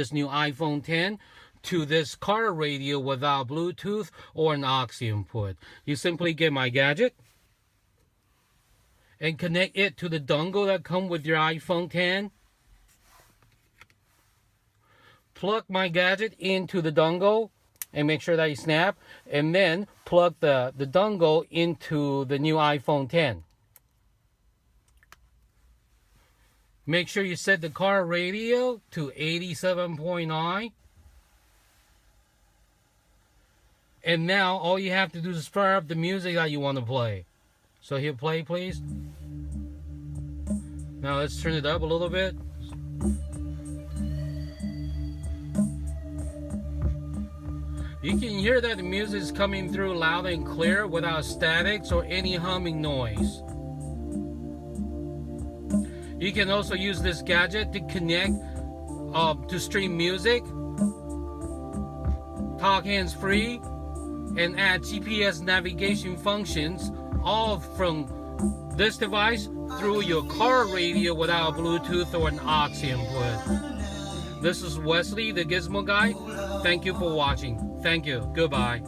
this new iPhone 10 to this car radio without Bluetooth or an aux input. You simply get my gadget and connect it to the dongle that comes with your iPhone 10. Plug my gadget into the dongle and make sure that you snap, and then plug the dongle into the new iPhone 10. Make sure you set the car radio to 87.9. And now all you have to do is fire up the music that you want to play. So hit play, please. Now let's turn it up a little bit. You can hear that the music is coming through loud and clear without statics or any humming noise. You can also use this gadget to connect to stream music, talk hands-free, and add GPS navigation functions, all from this device through your car radio without Bluetooth or an aux input. This is Wesley, the Gizmo Guy. Thank you for watching. Thank you. Goodbye.